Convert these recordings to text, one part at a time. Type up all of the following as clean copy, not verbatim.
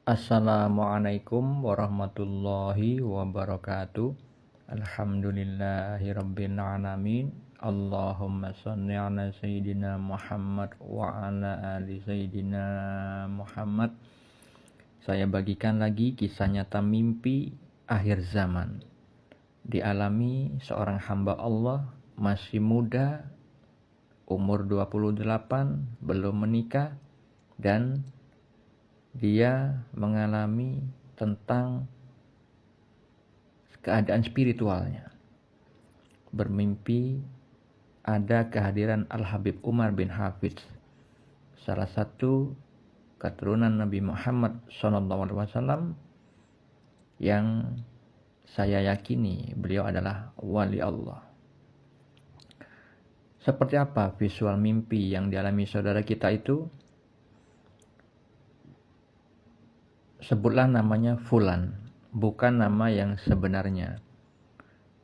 Assalamualaikum warahmatullahi wabarakatuh. Alhamdulillahirabbil alamin. Allahumma shalli ala sayyidina Muhammad wa ala ali sayyidina Muhammad. Saya bagikan lagi kisah nyata mimpi akhir zaman. Dialami seorang hamba Allah masih muda, umur 28, belum menikah, dan dia mengalami tentang keadaan spiritualnya. Bermimpi ada kehadiran Al-Habib Umar bin Hafiz, salah satu keturunan Nabi Muhammad SAW, yang saya yakini beliau adalah wali Allah. Seperti apa visual mimpi yang dialami saudara kita itu? Sebutlah namanya Fulan, bukan nama yang sebenarnya.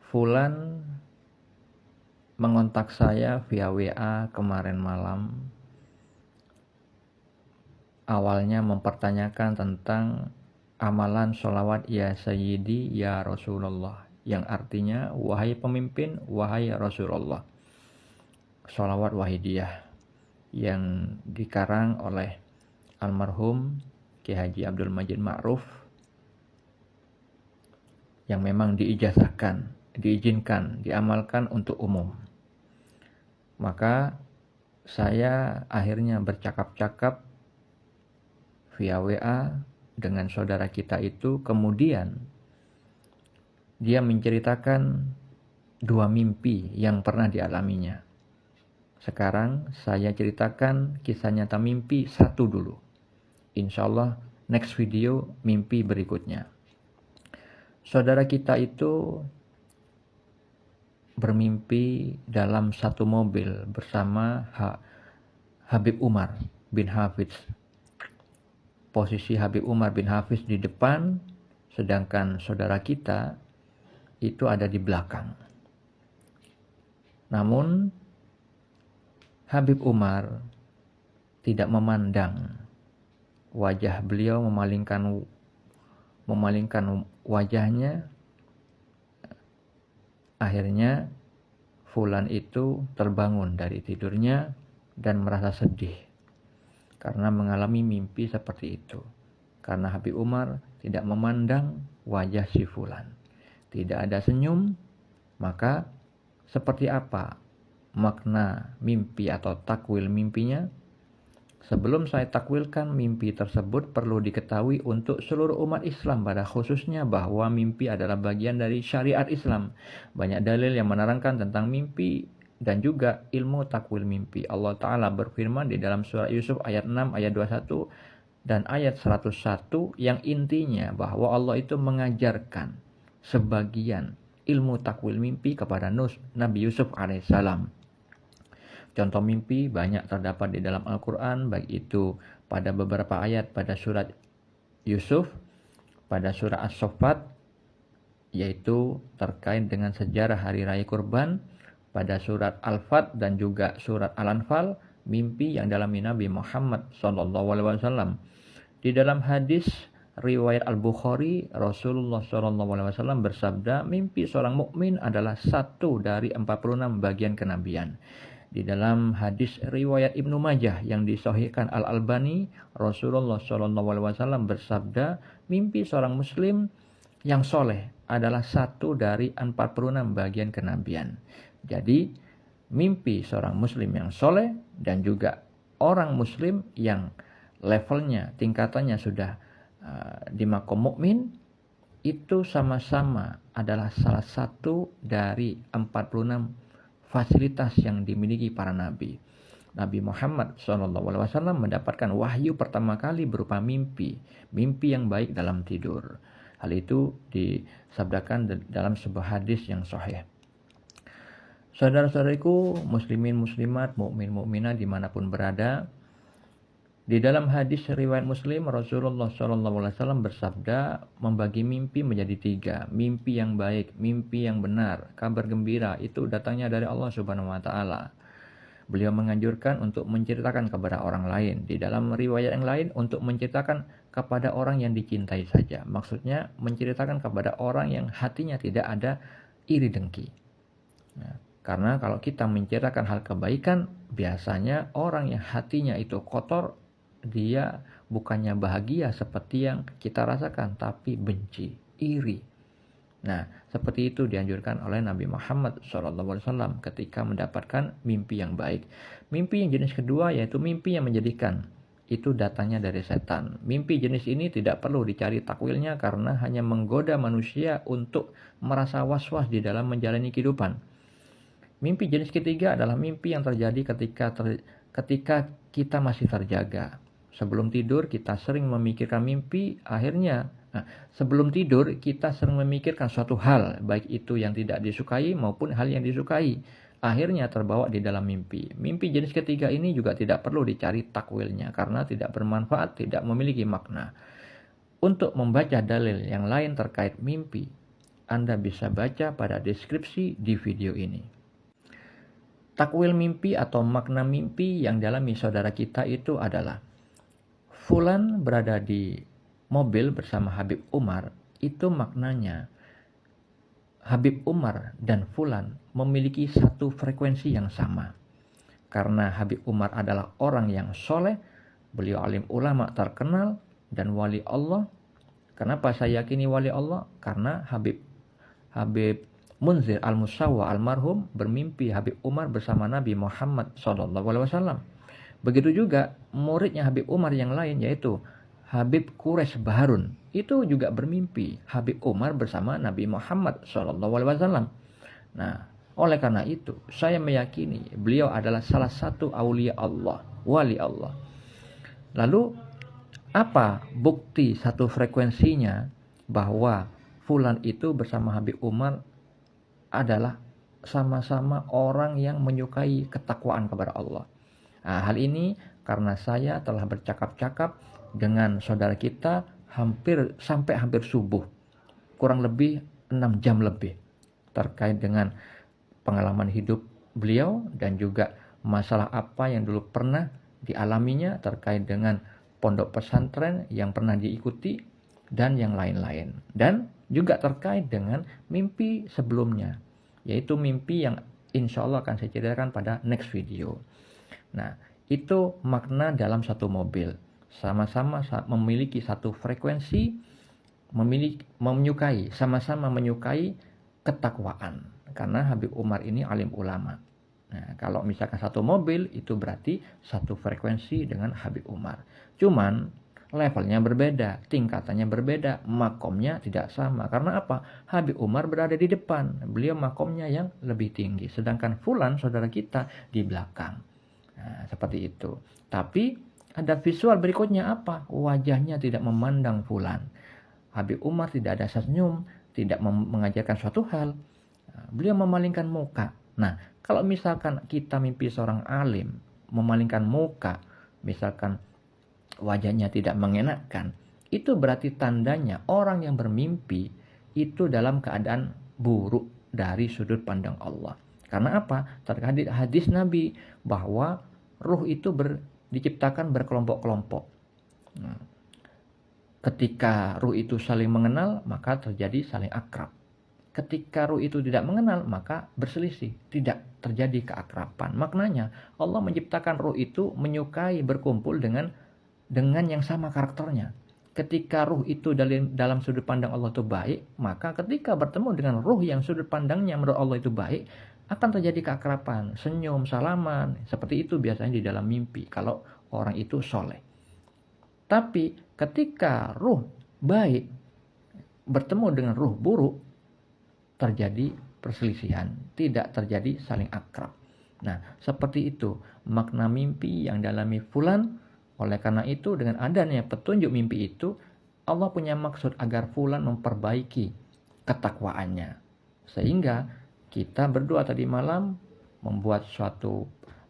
Fulan mengontak saya via WA kemarin malam. Awalnya mempertanyakan tentang amalan sholawat ya Sayyidi ya Rasulullah, yang artinya wahai pemimpin, wahai Rasulullah. Sholawat wahidiyah yang dikarang oleh almarhum Ki Haji Abdul Majid Ma'ruf, yang memang diijazahkan, diizinkan, diamalkan untuk umum. Maka saya akhirnya bercakap-cakap via WA dengan saudara kita itu. Kemudian dia menceritakan 2 mimpi yang pernah dialaminya. Sekarang saya ceritakan kisah nyata mimpi 1 dulu. Insyaallah next video mimpi berikutnya. Saudara kita itu bermimpi dalam satu mobil bersama Habib Umar bin Hafiz. Posisi Habib Umar bin Hafiz di depan, sedangkan saudara kita itu ada di belakang. Namun Habib Umar tidak memandang. Wajah beliau memalingkan wajahnya. Akhirnya Fulan itu terbangun dari tidurnya dan merasa sedih karena mengalami mimpi seperti itu. Karena Habib Umar tidak memandang wajah si Fulan, tidak ada senyum. Maka seperti apa makna mimpi atau takwil mimpinya? Sebelum saya takwilkan mimpi tersebut, perlu diketahui untuk seluruh umat Islam pada khususnya bahwa mimpi adalah bagian dari syariat Islam. Banyak dalil yang menerangkan tentang mimpi dan juga ilmu takwil mimpi. Allah Ta'ala berfirman di dalam surah Yusuf ayat 6, ayat 21 dan ayat 101, yang intinya bahwa Allah itu mengajarkan sebagian ilmu takwil mimpi kepada Nabi Yusuf alaihissalam. Contoh mimpi banyak terdapat di dalam Al-Quran, baik itu pada beberapa ayat pada surat Yusuf, pada surah As-Saffat, yaitu terkait dengan sejarah hari raya kurban, pada surat Al-Fat dan juga surat Al-Anfal, mimpi yang dialami Nabi Muhammad SAW. Di dalam hadis riwayat Al-Bukhari, Rasulullah SAW bersabda, mimpi seorang mukmin adalah 1 dari 46 bagian kenabian. Di dalam hadis riwayat Ibnu Majah yang disahihkan Al-Albani, Rasulullah SAW bersabda, mimpi seorang muslim yang soleh adalah 1 dari 46 bagian kenabian. Jadi mimpi seorang muslim yang soleh dan juga orang muslim yang levelnya, tingkatannya sudah di maqam mukmin, itu sama-sama adalah salah satu dari 46 fasilitas yang dimiliki para nabi. Nabi Muhammad SAW mendapatkan wahyu pertama kali berupa mimpi yang baik dalam tidur. Hal itu disabdakan dalam sebuah hadis yang sahih. Saudara-saudariku, muslimin muslimat, mukmin mukminah dimanapun berada, di dalam hadis riwayat Muslim, Rasulullah SAW bersabda, membagi mimpi menjadi 3. Mimpi yang baik, mimpi yang benar, kabar gembira itu datangnya dari Allah Subhanahu wa Ta'ala. Beliau menganjurkan untuk menceritakan kepada orang lain. Di dalam riwayat yang lain, untuk menceritakan kepada orang yang dicintai saja. Maksudnya menceritakan kepada orang yang hatinya tidak ada iri dengki. Nah, karena kalau kita menceritakan hal kebaikan, biasanya orang yang hatinya itu kotor, dia bukannya bahagia seperti yang kita rasakan, tapi benci, iri. Nah, seperti itu dianjurkan oleh Nabi Muhammad SAW ketika mendapatkan mimpi yang baik. Mimpi yang jenis kedua yaitu mimpi yang menjadikan. Itu datangnya dari setan. Mimpi jenis ini tidak perlu dicari takwilnya karena hanya menggoda manusia untuk merasa was-was di dalam menjalani kehidupan. Mimpi jenis ketiga adalah mimpi yang terjadi ketika kita masih terjaga. Sebelum tidur kita sering memikirkan mimpi, sebelum tidur kita sering memikirkan suatu hal, baik itu yang tidak disukai maupun hal yang disukai. Akhirnya terbawa di dalam mimpi. Mimpi jenis ketiga ini juga tidak perlu dicari takwilnya karena tidak bermanfaat, tidak memiliki makna. Untuk membaca dalil yang lain terkait mimpi, Anda bisa baca pada deskripsi di video ini. Takwil mimpi atau makna mimpi yang dialami saudara kita itu adalah Fulan berada di mobil bersama Habib Umar, itu maknanya Habib Umar dan Fulan memiliki satu frekuensi yang sama. Karena Habib Umar adalah orang yang soleh, beliau alim ulama terkenal dan wali Allah. Kenapa saya yakini wali Allah? Karena Habib Munzir al-Musawwa almarhum bermimpi Habib Umar bersama Nabi Muhammad SAW. Begitu juga muridnya Habib Umar yang lain yaitu Habib Quraisy Baharun, itu juga bermimpi Habib Umar bersama Nabi Muhammad SAW. Nah, oleh karena itu saya meyakini beliau adalah salah satu aulia Allah, wali Allah. Lalu apa bukti satu frekuensinya bahwa Fulan itu bersama Habib Umar adalah sama-sama orang yang menyukai ketakwaan kepada Allah. Nah, hal ini karena saya telah bercakap-cakap dengan saudara kita hampir subuh, kurang lebih 6 jam lebih, terkait dengan pengalaman hidup beliau dan juga masalah apa yang dulu pernah dialaminya terkait dengan pondok pesantren yang pernah diikuti dan yang lain-lain, dan juga terkait dengan mimpi sebelumnya, yaitu mimpi yang insya Allah akan saya ceritakan pada next video. Nah, itu makna dalam satu mobil. Sama-sama memiliki satu frekuensi, sama-sama menyukai ketakwaan. Karena Habib Umar ini alim ulama. Nah, kalau misalkan satu mobil, itu berarti satu frekuensi dengan Habib Umar. Cuman levelnya berbeda, tingkatannya berbeda, makomnya tidak sama. Karena apa? Habib Umar berada di depan, beliau makomnya yang lebih tinggi. Sedangkan Fulan, saudara kita, di belakang. Nah, seperti itu. Tapi ada visual berikutnya apa? Wajahnya tidak memandang Fulan. Habib Umar tidak ada senyum, tidak mengajarkan suatu hal. Beliau memalingkan muka. Nah, kalau misalkan kita mimpi seorang alim memalingkan muka, misalkan wajahnya tidak mengenakkan, itu berarti tandanya orang yang bermimpi itu dalam keadaan buruk dari sudut pandang Allah. Karena apa? Terkait hadis Nabi bahwa ruh itu diciptakan berkelompok-kelompok. Nah, ketika ruh itu saling mengenal, maka terjadi saling akrab. Ketika ruh itu tidak mengenal, maka berselisih, tidak terjadi keakraban. Maknanya Allah menciptakan ruh itu menyukai berkumpul dengan yang sama karakternya. Ketika ruh itu dalam sudut pandang Allah itu baik, maka ketika bertemu dengan ruh yang sudut pandangnya menurut Allah itu baik, akan terjadi keakraban, senyum, salaman. Seperti itu biasanya di dalam mimpi kalau orang itu soleh. Tapi ketika ruh baik bertemu dengan ruh buruk, terjadi perselisihan, tidak terjadi saling akrab. Nah, seperti itu makna mimpi yang dialami Fulan. Oleh karena itu, dengan adanya petunjuk mimpi itu, Allah punya maksud agar Fulan memperbaiki ketakwaannya. Sehingga kita berdua tadi malam membuat suatu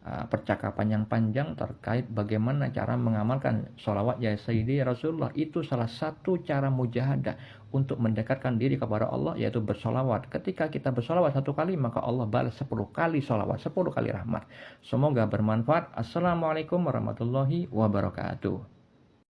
percakapan yang panjang terkait bagaimana cara mengamalkan sholawat ya Sayyidi Rasulullah. Itu salah satu cara mujahadah untuk mendekatkan diri kepada Allah, yaitu bersolawat. Ketika kita bersolawat 1 kali, maka Allah balas 10 kali sholawat, 10 kali rahmat. Semoga bermanfaat. Assalamualaikum warahmatullahi wabarakatuh.